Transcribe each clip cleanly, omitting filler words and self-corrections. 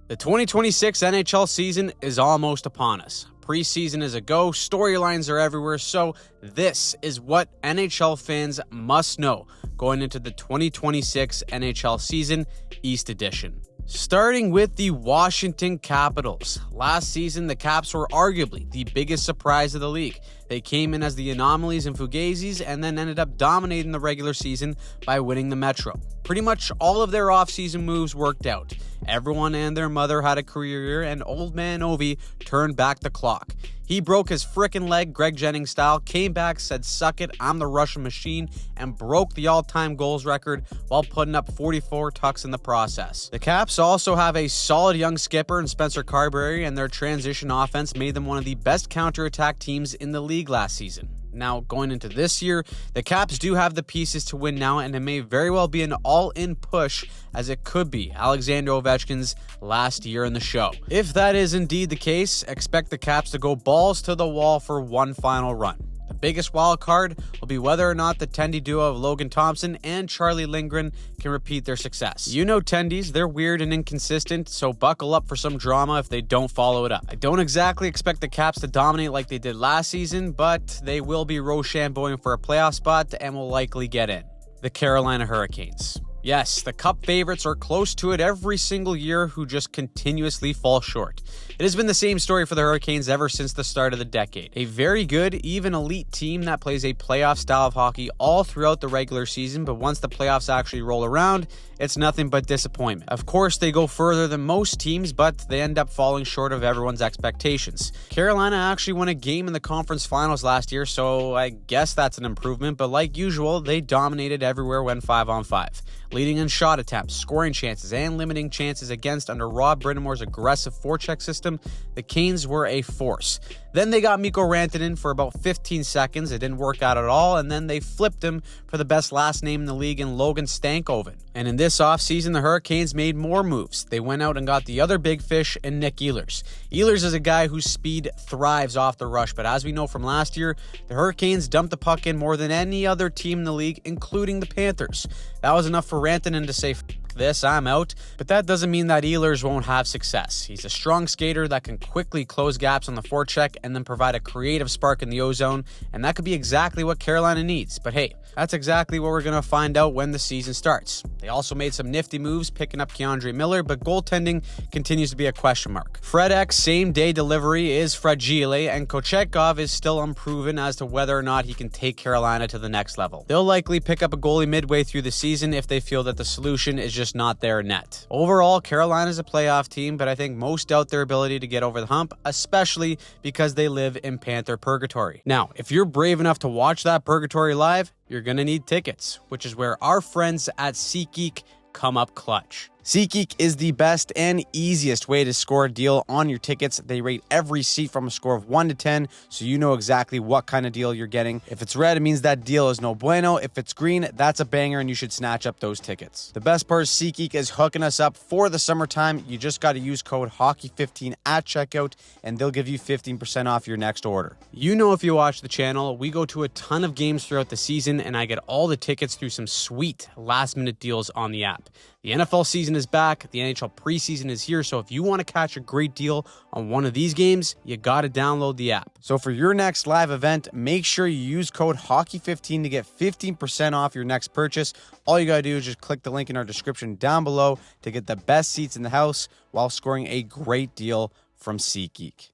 The 2026 NHL season is almost upon us. Preseason is a go, storylines are everywhere, so this is what NHL fans must know going into the 2026 NHL season, East Edition. Starting with the Washington Capitals. Last season, the Caps were arguably the biggest surprise of the league. They came in as the anomalies and fugazis and then ended up dominating the regular season by winning the Metro. Pretty much all of their offseason moves worked out. Everyone and their mother had a career, and old man Ovi turned back the clock. He broke his frickin' leg, Greg Jennings style, came back, said, "Suck it, I'm the Russian machine," and broke the all-time goals record while putting up 44 tucks in the process. The Caps also have a solid young skipper in Spencer Carberry, and their transition offense made them one of the best counterattack teams in the league last season. Now, going into this year, the Caps do have the pieces to win now, and it may very well be an all-in push, as it could be Alexander Ovechkin's last year in the show. If that is indeed the case, expect the Caps to go balls to the wall for one final run. The biggest wild card will be whether or not the Tendy duo of Logan Thompson and Charlie Lindgren can repeat their success. You know Tendys, they're weird and inconsistent, so buckle up for some drama if they don't follow it up. I don't exactly expect the Caps to dominate like they did last season, but they will be Rochambeauing for a playoff spot and will likely get in. The Carolina Hurricanes. Yes, the Cup favorites are close to it every single year who just continuously fall short. It has been the same story for the Hurricanes ever since the start of the decade. A very good, even elite team that plays a playoff style of hockey all throughout the regular season, but once the playoffs actually roll around, it's nothing but disappointment. Of course, they go further than most teams, but they end up falling short of everyone's expectations. Carolina actually won a game in the conference finals last year, so I guess that's an improvement, but like usual, they dominated everywhere when 5-on-5. Leading in shot attempts, scoring chances, and limiting chances against under Rob Brind'Amour's aggressive forecheck system, the Canes were a force. Then they got Mikko Rantanen for about 15 seconds. It didn't work out at all, and then they flipped him for the best last name in the league in Logan Stankoven. And in this offseason, the Hurricanes made more moves. They went out and got the other big fish in Nick Ehlers. Ehlers is a guy whose speed thrives off the rush, but as we know from last year, the Hurricanes dumped the puck in more than any other team in the league, including the Panthers. That was enough for Rantanen to say, "F this, I'm out," but that doesn't mean that Ehlers won't have success. He's a strong skater that can quickly close gaps on the forecheck and then provide a creative spark in the O-zone, and that could be exactly what Carolina needs. But hey, that's exactly what we're going to find out when the season starts. They also made some nifty moves picking up Keandre Miller, but goaltending continues to be a question mark. FedEx same-day delivery is fragile, and Kochetkov is still unproven as to whether or not he can take Carolina to the next level. They'll likely pick up a goalie midway through the season if they feel that the solution is just not there net. Overall, Carolina's a playoff team, but I think most doubt their ability to get over the hump, especially because they live in Panther purgatory. Now, if you're brave enough to watch that purgatory live, you're going to need tickets, which is where our friends at SeatGeek come up clutch. SeatGeek is the best and easiest way to score a deal on your tickets. They rate every seat from a score of 1 to 10, so you know exactly what kind of deal you're getting. If it's red, it means that deal is no bueno. If it's green, that's a banger, and you should snatch up those tickets. The best part is SeatGeek is hooking us up for the summertime. You just got to use code HOCKEY15 at checkout, and they'll give you 15% off your next order. You know, if you watch the channel, we go to a ton of games throughout the season, and I get all the tickets through some sweet last-minute deals on the app. The NFL season is back, the NHL preseason is here, so if you want to catch a great deal on one of these games, you got to download the app. So for your next live event, make sure you use code HOCKEY15 to get 15% off your next purchase. All you got to do is just click the link in our description down below to get the best seats in the house while scoring a great deal from SeatGeek.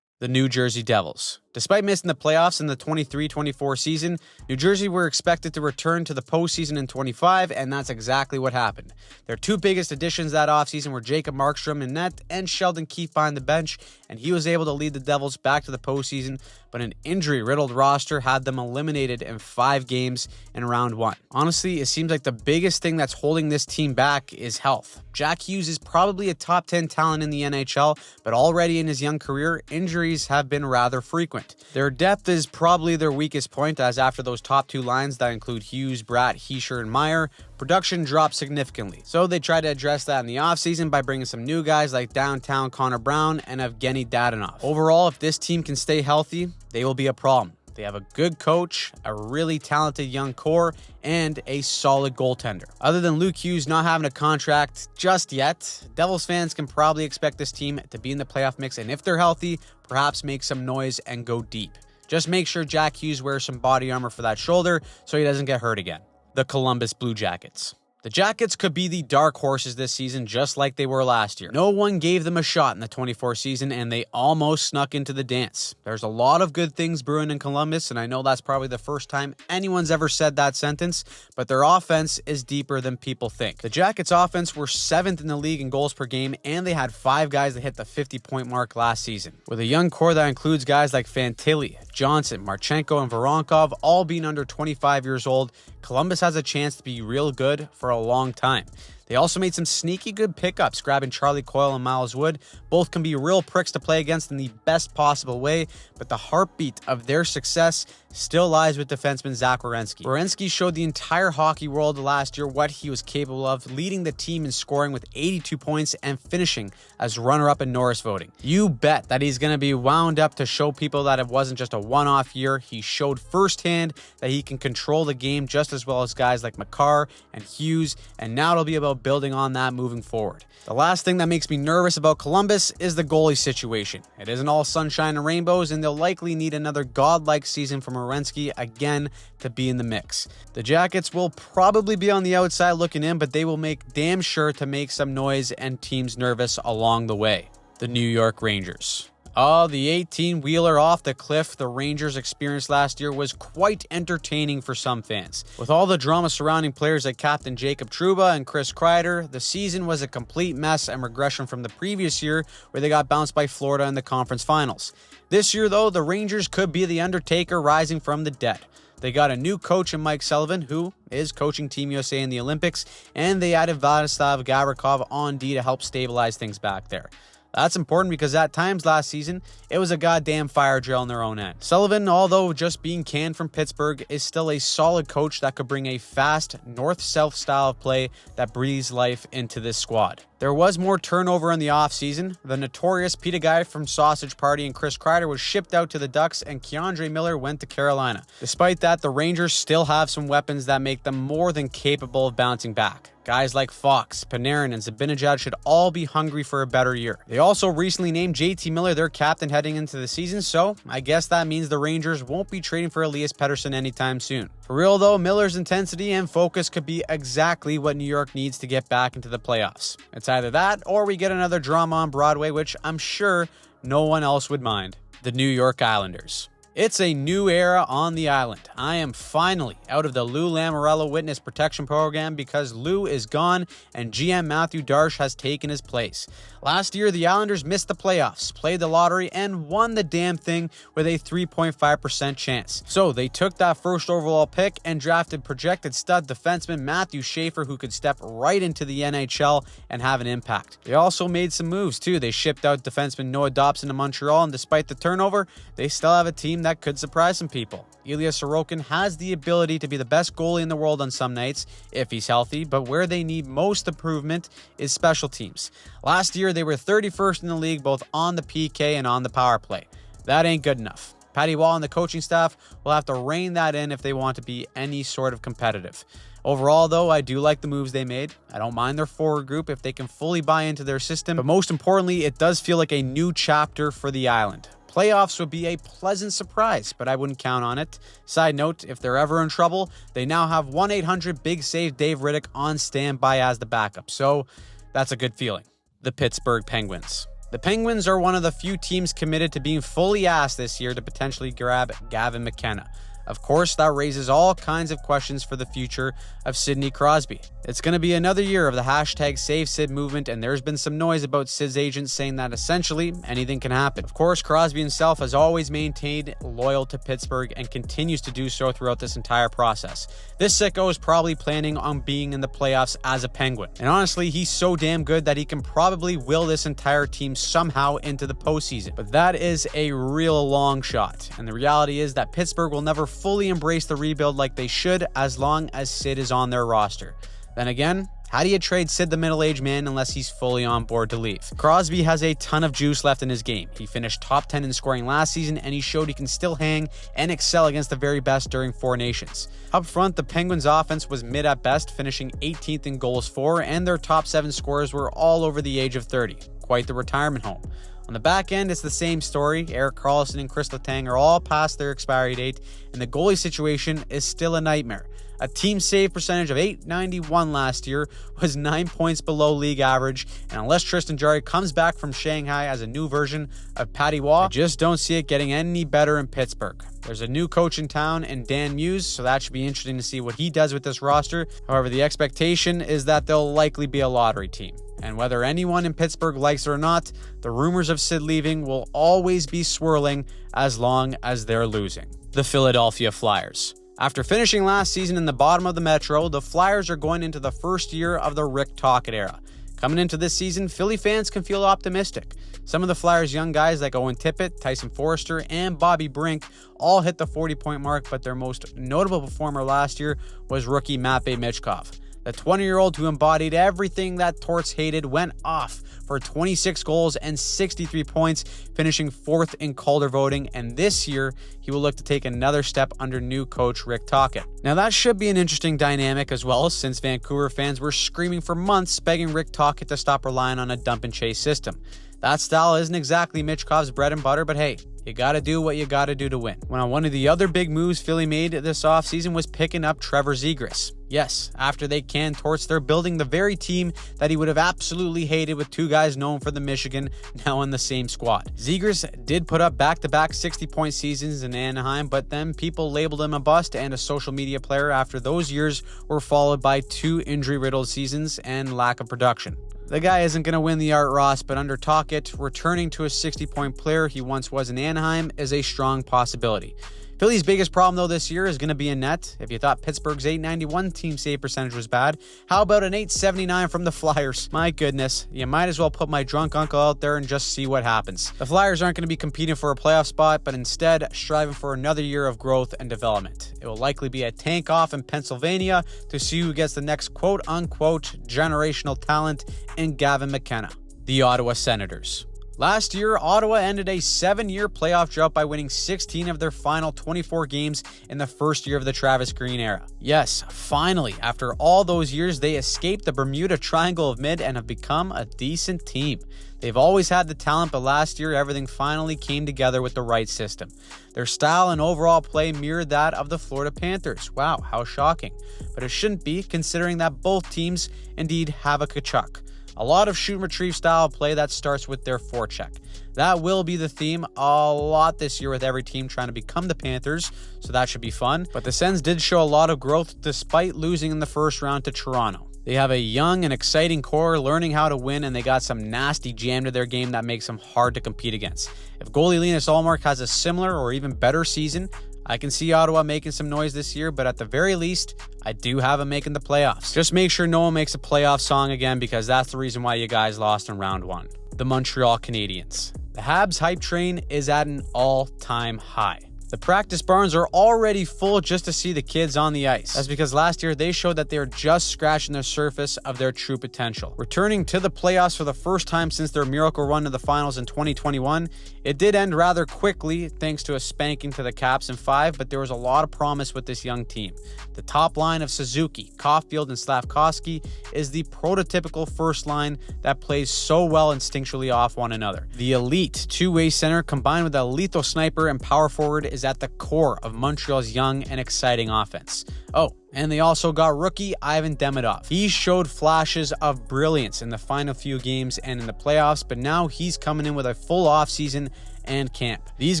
The New Jersey Devils. Despite missing the playoffs in the 23-24 season, New Jersey were expected to return to the postseason in 25, and that's exactly what happened. Their two biggest additions that offseason were Jacob Markstrom in net and Sheldon Keefe behind the bench, and he was able to lead the Devils back to the postseason, but an injury-riddled roster had them eliminated in 5 games in round 1. Honestly, it seems like the biggest thing that's holding this team back is health. Jack Hughes is probably a top 10 talent in the NHL, but already in his young career, injuries have been rather frequent. Their depth is probably their weakest point, as after those top 2 lines that include Hughes, Bratt, Heischer, and Meyer, production dropped significantly. So they tried to address that in the offseason by bringing some new guys like downtown Connor Brown and Evgeny Dadonov. Overall, if this team can stay healthy, they will be a problem. They have a good coach, a really talented young core, and a solid goaltender. Other than Luke Hughes not having a contract just yet, Devils fans can probably expect this team to be in the playoff mix, and if they're healthy, perhaps make some noise and go deep. Just make sure Jack Hughes wears some body armor for that shoulder so he doesn't get hurt again. The Columbus Blue Jackets. The Jackets could be the dark horses this season just like they were last year. No one gave them a shot in the 24 season and they almost snuck into the dance. There's a lot of good things brewing in Columbus, and I know that's probably the first time anyone's ever said that sentence, but their offense is deeper than people think. The Jackets offense were 7th in the league in goals per game, and they had 5 guys that hit the 50-point mark last season. With a young core that includes guys like Fantilli, Johnson, Marchenko, and Voronkov all being under 25 years old, Columbus has a chance to be real good for a long time. They also made some sneaky good pickups, grabbing Charlie Coyle and Miles Wood. Both can be real pricks to play against in the best possible way, but the heartbeat of their success still lies with defenseman Zach Werenski. Werenski showed the entire hockey world last year what he was capable of, leading the team in scoring with 82 points and finishing as runner-up in Norris voting. You bet that he's going to be wound up to show people that it wasn't just a one-off year. He showed firsthand that he can control the game just as well as guys like Makar and Hughes, and now it'll be about building on that moving forward. The last thing that makes me nervous about Columbus is the goalie situation. It isn't all sunshine and rainbows, and they'll likely need another godlike season from Werenski again to be in the mix. The Jackets will probably be on the outside looking in, but they will make damn sure to make some noise and teams nervous along the way. The New York Rangers. Oh, the 18-wheeler off the cliff the Rangers experienced last year was quite entertaining for some fans. With all the drama surrounding players like Captain Jacob Trouba and Chris Kreider, the season was a complete mess and regression from the previous year where they got bounced by Florida in the conference finals. This year, though, the Rangers could be the Undertaker rising from the dead. They got a new coach in Mike Sullivan, who is coaching Team USA in the Olympics, and they added Vladislav Gavrikov on D to help stabilize things back there. That's important because at times last season, it was a goddamn fire drill on their own end. Sullivan, although just being canned from Pittsburgh, is still a solid coach that could bring a fast north-south style of play that breathes life into this squad. There was more turnover in the offseason. The notorious Peter Guy from Sausage Party and Chris Kreider was shipped out to the Ducks, and Keandre Miller went to Carolina. Despite that, the Rangers still have some weapons that make them more than capable of bouncing back. Guys like Fox, Panarin, and Zibanejad should all be hungry for a better year. They also recently named JT Miller their captain heading into the season, so I guess that means the Rangers won't be trading for Elias Pettersson anytime soon. For real though, Miller's intensity and focus could be exactly what New York needs to get back into the playoffs. It's either that or we get another drama on Broadway, which I'm sure no one else would mind. The New York Islanders. It's a new era on the island. I am finally out of the Lou Lamoriello Witness Protection Program because Lou is gone and GM Matthew Darche has taken his place. Last year, the Islanders missed the playoffs, played the lottery, and won the damn thing with a 3.5% chance. So they took that first overall pick and drafted projected stud defenseman Matthew Schaefer, who could step right into the NHL and have an impact. They also made some moves too. They shipped out defenseman Noah Dobson to Montreal, and despite the turnover, they still have a team that could surprise some people. Ilya Sorokin has the ability to be the best goalie in the world on some nights if he's healthy, but where they need most improvement is special teams. Last year, they were 31st in the league both on the PK and on the power play. That ain't good enough. Patty Wall and the coaching staff will have to rein that in if they want to be any sort of competitive. Overall, though, I do like the moves they made. I don't mind their forward group if they can fully buy into their system, but most importantly, it does feel like a new chapter for the island. Playoffs would be a pleasant surprise, but I wouldn't count on it. Side note, if they're ever in trouble, they now have 1-800-BIG-SAVE Dave Riddick on standby as the backup, so that's a good feeling. The Pittsburgh Penguins. The Penguins are one of the few teams committed to being fully asked this year to potentially grab Gavin McKenna. Of course, that raises all kinds of questions for the future of Sidney Crosby. It's going to be another year of the hashtag #SaveSid movement, and there's been some noise about Sid's agent saying that essentially anything can happen. Of course, Crosby himself has always maintained loyal to Pittsburgh and continues to do so throughout this entire process. This sicko is probably planning on being in the playoffs as a Penguin. And honestly, he's so damn good that he can probably will this entire team somehow into the postseason. But that is a real long shot. And the reality is that Pittsburgh will never fully embrace the rebuild like they should as long as Sid is on their roster. Then again, How do you trade Sid the middle-aged man unless he's fully on board to leave? Crosby has a ton of juice left in his game. He finished top 10 in scoring last season, and he showed he can still hang and excel against the very best during Four Nations. Up front, the Penguins' offense was mid at best, finishing 18th in goals for, and their top 7 scorers were all over the age of 30. Quite the retirement home. On the back end, it's the same story. Erik Karlsson and Chris Letang are all past their expiry date, and the goalie situation is still a nightmare. A team save percentage of .891 last year was 9 points below league average, and unless Tristan Jarry comes back from Shanghai as a new version of Patty Waugh, I just don't see it getting any better in Pittsburgh. There's a new coach in town in Dan Muse, so that should be interesting to see what he does with this roster. However, the expectation is that they'll likely be a lottery team. And whether anyone in Pittsburgh likes it or not, the rumors of Sid leaving will always be swirling as long as they're losing. The Philadelphia Flyers. After finishing last season in the bottom of the Metro, the Flyers are going into the first year of the Rick Tocchet era. Coming into this season, Philly fans can feel optimistic. Some of the Flyers' young guys like Owen Tippett, Tyson Forrester, and Bobby Brink all hit the 40-point mark, but their most notable performer last year was rookie Matvei Michkov. The 20-year-old who embodied everything that Torts hated went off for 26 goals and 63 points, finishing 4th in Calder voting, and this year he will look to take another step under new coach Rick Tocchet. Now that should be an interesting dynamic as well, since Vancouver fans were screaming for months begging Rick Tocchet to stop relying on a dump and chase system. That style isn't exactly Michkov's bread and butter, but hey, you gotta do what you gotta do to win. One of the other big moves Philly made this offseason was picking up Trevor Zegras. Yes, after they canned Torts, they're building the very team that he would have absolutely hated with 2 guys known for the Michigan now in the same squad. Zegras did put up back-to-back 60-point seasons in Anaheim, but then people labeled him a bust and a social media player after those years were followed by 2 injury-riddled seasons and lack of production. The guy isn't going to win the Art Ross, but under Tocchet, returning to a 60-point player he once was in Anaheim is a strong possibility. Philly's biggest problem, though, this year is going to be in net. If you thought Pittsburgh's .891 team save percentage was bad, how about an .879 from the Flyers? My goodness, you might as well put my drunk uncle out there and just see what happens. The Flyers aren't going to be competing for a playoff spot, but instead striving for another year of growth and development. It will likely be a tank-off in Pennsylvania to see who gets the next quote-unquote generational talent in Gavin McKenna. The Ottawa Senators. Last year, Ottawa ended a 7-year playoff drought by winning 16 of their final 24 games in the first year of the Travis Green era. Yes, finally, after all those years, they escaped the Bermuda Triangle of Mid and have become a decent team. They've always had the talent, but last year, everything finally came together with the right system. Their style and overall play mirrored that of the Florida Panthers. Wow, how shocking. But it shouldn't be, considering that both teams indeed have a Kachuk. A lot of shoot and retrieve style play that starts with their forecheck. That will be the theme a lot this year with every team trying to become the Panthers, so that should be fun. But the Sens did show a lot of growth despite losing in the first round to Toronto. They have a young and exciting core learning how to win, and they got some nasty jam to their game that makes them hard to compete against. If goalie Linus Ullmark has a similar or even better season, I can see Ottawa making some noise this year, but at the very least, I do have them making the playoffs. Just make sure no one makes a playoff song again, because that's the reason why you guys lost in round 1. The Montreal Canadiens. The Habs hype train is at an all-time high. The practice barns are already full just to see the kids on the ice. That's because last year they showed that they are just scratching the surface of their true potential. Returning to the playoffs for the first time since their miracle run to the finals in 2021, it did end rather quickly thanks to a spanking to the Caps in 5, but there was a lot of promise with this young team. The top line of Suzuki, Caulfield, and Slavkovsky is the prototypical first line that plays so well instinctually off one another. The elite two-way center combined with a lethal sniper and power forward is at the core of Montreal's young and exciting offense. Oh, and they also got rookie Ivan Demidov. He showed flashes of brilliance in the final few games and in the playoffs, but now he's coming in with a full offseason and camp. These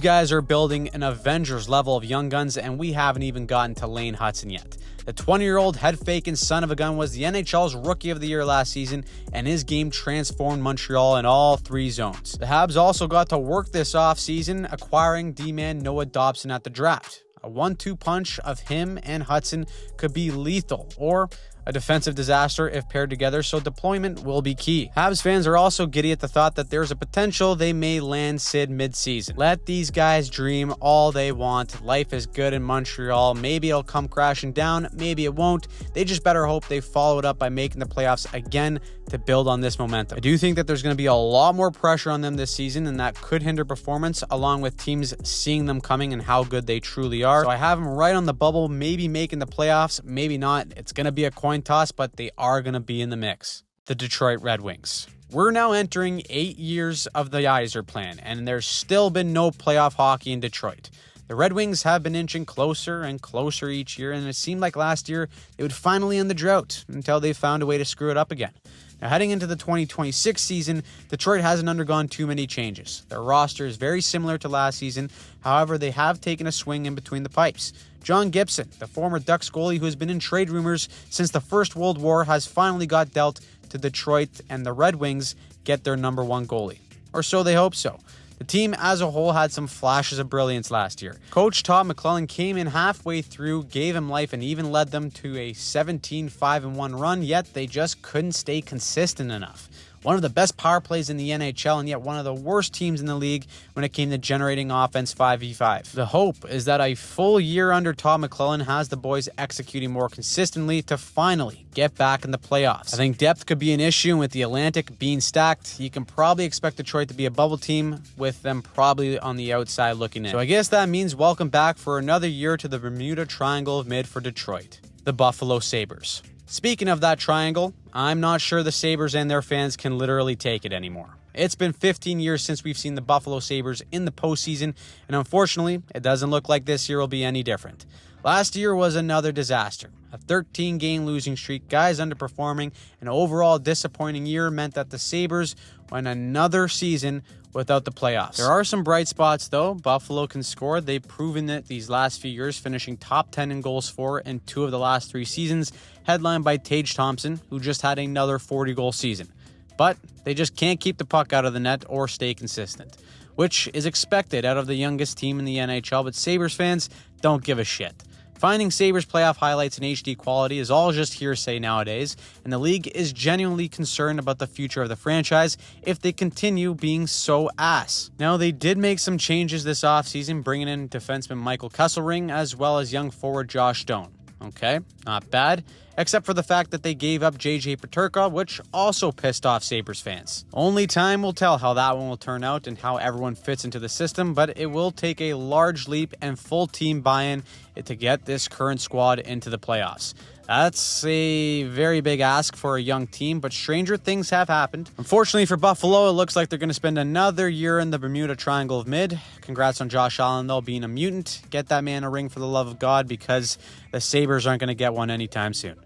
guys are building an Avengers level of young guns, and we haven't even gotten to Lane Hudson yet. The 20-year-old head-faking son of a gun was the NHL's Rookie of the Year last season, and his game transformed Montreal in all 3 zones. The Habs also got to work this offseason, acquiring D-man Noah Dobson at the draft. A 1-2 punch of him and Hudson could be lethal, or a defensive disaster if paired together, so deployment will be key. Habs fans are also giddy at the thought that there's a potential they may land Sid mid-season. Let these guys dream all they want. Life is good in Montreal. Maybe it'll come crashing down, maybe it won't. They just better hope they follow it up by making the playoffs again to build on this momentum. I do think that there's going to be a lot more pressure on them this season, and that could hinder performance, along with teams seeing them coming and how good they truly are. So I have them right on the bubble, maybe making the playoffs, maybe not. It's going to be a coin toss, but they are going to be in the mix. The Detroit Red Wings. We're now entering 8 years of the Yzer plan, and there's still been no playoff hockey in Detroit. The Red Wings have been inching closer and closer each year, and it seemed like last year they would finally end the drought until they found a way to screw it up again. Now, heading into the 2026 season, Detroit hasn't undergone too many changes. Their roster is very similar to last season. However, they have taken a swing in between the pipes. John Gibson, the former Ducks goalie who has been in trade rumors since the First World War, has finally got dealt to Detroit, and the Red Wings get their number one goalie. Or so they hope so. The team as a whole had some flashes of brilliance last year. Coach Todd McClellan came in halfway through, gave him life, and even led them to a 17-5-1 run, yet they just couldn't stay consistent enough. One of the best power plays in the NHL, and yet one of the worst teams in the league when it came to generating offense 5v5. The hope is that a full year under Todd McClellan has the boys executing more consistently to finally get back in the playoffs. I think depth could be an issue, and with the Atlantic being stacked, you can probably expect Detroit to be a bubble team, with them probably on the outside looking in. So I guess that means welcome back for another year to the Bermuda Triangle of Mid for Detroit, the Buffalo Sabres. Speaking of that triangle, I'm not sure the Sabres and their fans can literally take it anymore. It's been 15 years since we've seen the Buffalo Sabres in the postseason, and unfortunately, it doesn't look like this year will be any different. Last year was another disaster. A 13-game losing streak, guys underperforming, an overall disappointing year meant that the Sabres went another season without the playoffs. There are some bright spots though. Buffalo can score. They've proven it these last few years, finishing top 10 in goals for in 2 of the last 3 seasons, headlined by Tage Thompson, who just had another 40-goal season. But they just can't keep the puck out of the net or stay consistent, which is expected out of the youngest team in the NHL, but Sabres fans don't give a shit. Finding Sabres playoff highlights in HD quality is all just hearsay nowadays, and the league is genuinely concerned about the future of the franchise if they continue being so ass. Now, they did make some changes this offseason, bringing in defenseman Michael Kesselring as well as young forward Josh Stone. Okay, not bad, except for the fact that they gave up JJ Peterka, which also pissed off Sabres fans. Only time will tell how that one will turn out and how everyone fits into the system, but it will take a large leap and full team buy-in to get this current squad into the playoffs. That's a very big ask for a young team, but stranger things have happened. Unfortunately for Buffalo, it looks like they're going to spend another year in the Bermuda Triangle of Mid. Congrats on Josh Allen, though, being a mutant. Get that man a ring for the love of God, because the Sabres aren't going to get one anytime soon.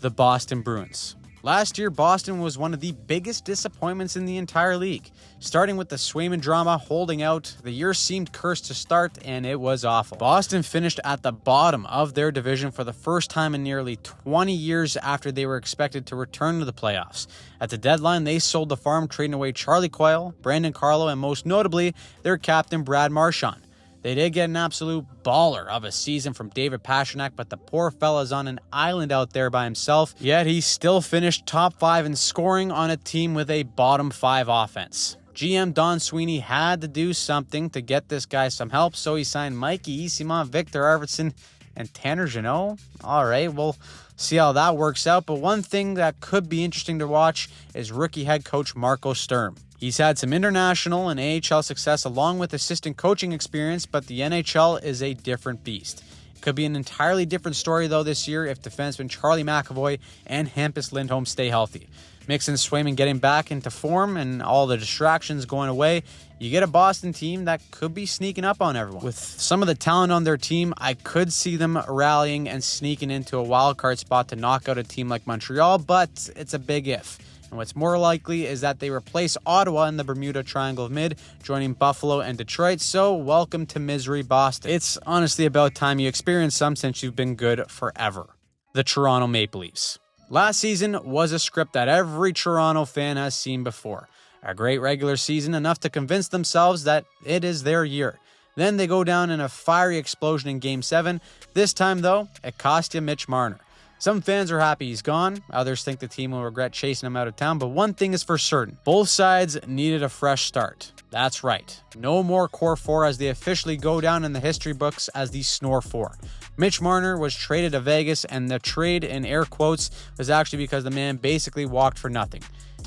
The Boston Bruins. Last year, Boston was one of the biggest disappointments in the entire league. Starting with the Swayman drama holding out, the year seemed cursed to start, and it was awful. Boston finished at the bottom of their division for the first time in nearly 20 years after they were expected to return to the playoffs. At the deadline, they sold the farm, trading away Charlie Coyle, Brandon Carlo, and most notably, their captain Brad Marchand. They did get an absolute baller of a season from David Pastrnak, but the poor fella's on an island out there by himself, yet he still finished top 5 in scoring on a team with a bottom 5 offense. GM Don Sweeney had to do something to get this guy some help, so he signed Mikey Eyssimont, Victor Arvidsson, and Tanner Jeannot. All right, we'll see how that works out, but one thing that could be interesting to watch is rookie head coach Marco Sturm. He's had some international and AHL success along with assistant coaching experience, but the NHL is a different beast. It could be an entirely different story, though, this year if defenseman Charlie McAvoy and Hampus Lindholm stay healthy. Mix in Swayman getting back into form and all the distractions going away, you get a Boston team that could be sneaking up on everyone. With some of the talent on their team, I could see them rallying and sneaking into a wild card spot to knock out a team like Montreal, but it's a big if. And what's more likely is that they replace Ottawa in the Bermuda Triangle of Mid, joining Buffalo and Detroit, so welcome to misery, Boston. It's honestly about time you experience some since you've been good forever. The Toronto Maple Leafs. Last season was a script that every Toronto fan has seen before. A great regular season, enough to convince themselves that it is their year. Then they go down in a fiery explosion in Game 7. This time, though, it cost you Mitch Marner. Some fans are happy he's gone. Others think the team will regret chasing him out of town. But one thing is for certain. Both sides needed a fresh start. That's right. No more Core 4 as they officially go down in the history books as the Snore 4. Mitch Marner was traded to Vegas, and the trade, in air quotes, was actually because the man basically walked for nothing.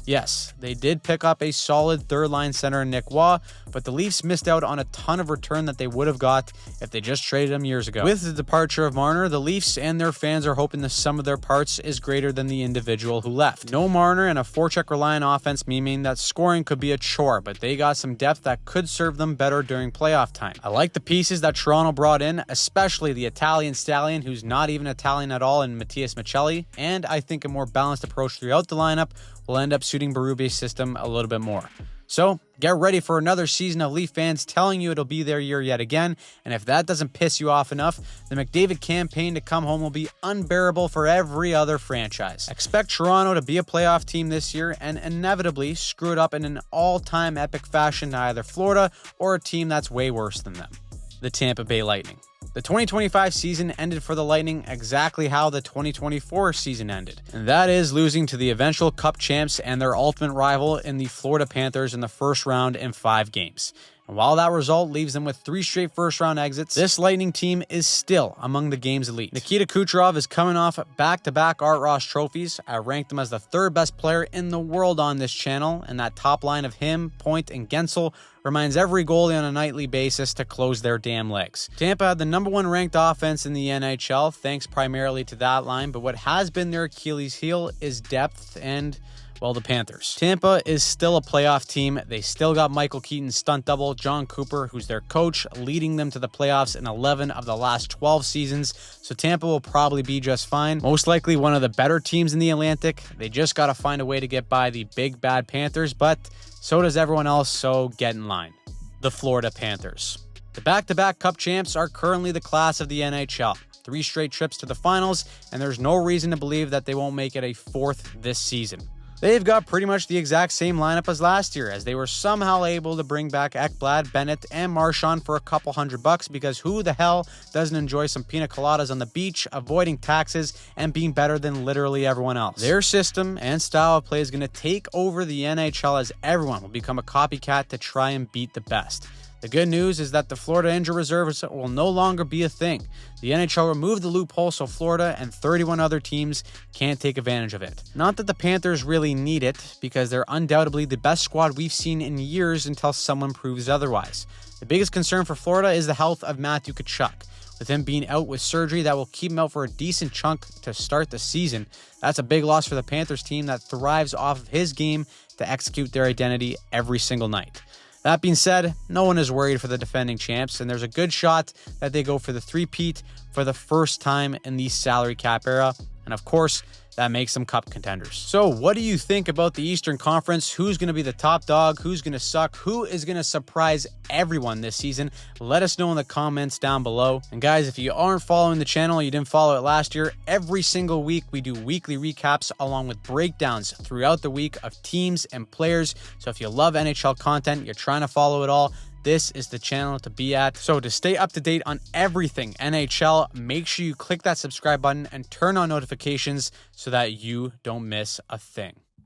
Yes, they did pick up a solid third-line center in Nick Waugh, but the Leafs missed out on a ton of return that they would have got if they just traded him years ago. With the departure of Marner, the Leafs and their fans are hoping the sum of their parts is greater than the individual who left. No Marner and a forecheck-reliant offense meaning that scoring could be a chore, but they got some depth that could serve them better during playoff time. I like the pieces that Toronto brought in, especially the Italian stallion who's not even Italian at all in Mattias Michelli, and I think a more balanced approach throughout the lineup will end up suiting Berube's system a little bit more. So, get ready for another season of Leaf fans telling you it'll be their year yet again, and if that doesn't piss you off enough, the McDavid campaign to come home will be unbearable for every other franchise. Expect Toronto to be a playoff team this year and inevitably screw it up in an all-time epic fashion to either Florida or a team that's way worse than them, the Tampa Bay Lightning. The 2025 season ended for the Lightning exactly how the 2024 season ended, and that is losing to the eventual Cup champs and their ultimate rival in the Florida Panthers in the first round in 5 games. And while that result leaves them with 3 straight first-round exits, this Lightning team is still among the game's elite. Nikita Kucherov is coming off back-to-back Art Ross trophies. I ranked him as the 3rd best player in the world on this channel, and that top line of him, Point, and Gensel reminds every goalie on a nightly basis to close their damn legs. Tampa had the number 1 ranked offense in the NHL, thanks primarily to that line, but what has been their Achilles heel is depth and, well, the Panthers. Tampa is still a playoff team. They still got Michael Keaton's stunt double, John Cooper, who's their coach, leading them to the playoffs in 11 of the last 12 seasons. So Tampa will probably be just fine. Most likely one of the better teams in the Atlantic. They just got to find a way to get by the big bad Panthers, but so does everyone else, so get in line. The Florida Panthers. The back-to-back Cup champs are currently the class of the NHL. 3 straight trips to the finals, and there's no reason to believe that they won't make it a 4th this season. They've got pretty much the exact same lineup as last year, as they were somehow able to bring back Ekblad, Bennett, and Marchand for a couple $100 because who the hell doesn't enjoy some pina coladas on the beach, avoiding taxes, and being better than literally everyone else? Their system and style of play is going to take over the NHL as everyone will become a copycat to try and beat the best. The good news is that the Florida injury reserve will no longer be a thing. The NHL removed the loophole so Florida and 31 other teams can't take advantage of it. Not that the Panthers really need it, because they're undoubtedly the best squad we've seen in years until someone proves otherwise. The biggest concern for Florida is the health of Matthew Tkachuk. With him being out with surgery that will keep him out for a decent chunk to start the season, that's a big loss for the Panthers team that thrives off of his game to execute their identity every single night. That being said, no one is worried for the defending champs, and there's a good shot that they go for the three-peat for the first time in the salary cap era, and of course, that makes them cup contenders. So what do you think about the Eastern Conference? Who's going to be the top dog? Who's going to suck? Who is going to surprise everyone this season? Let us know in the comments down below. And guys, if you aren't following the channel, you didn't follow it last year, every single week we do weekly recaps along with breakdowns throughout the week of teams and players. So if you love NHL content, you're trying to follow it all, this is the channel to be at. So to stay up to date on everything NHL, make sure you click that subscribe button and turn on notifications so that you don't miss a thing.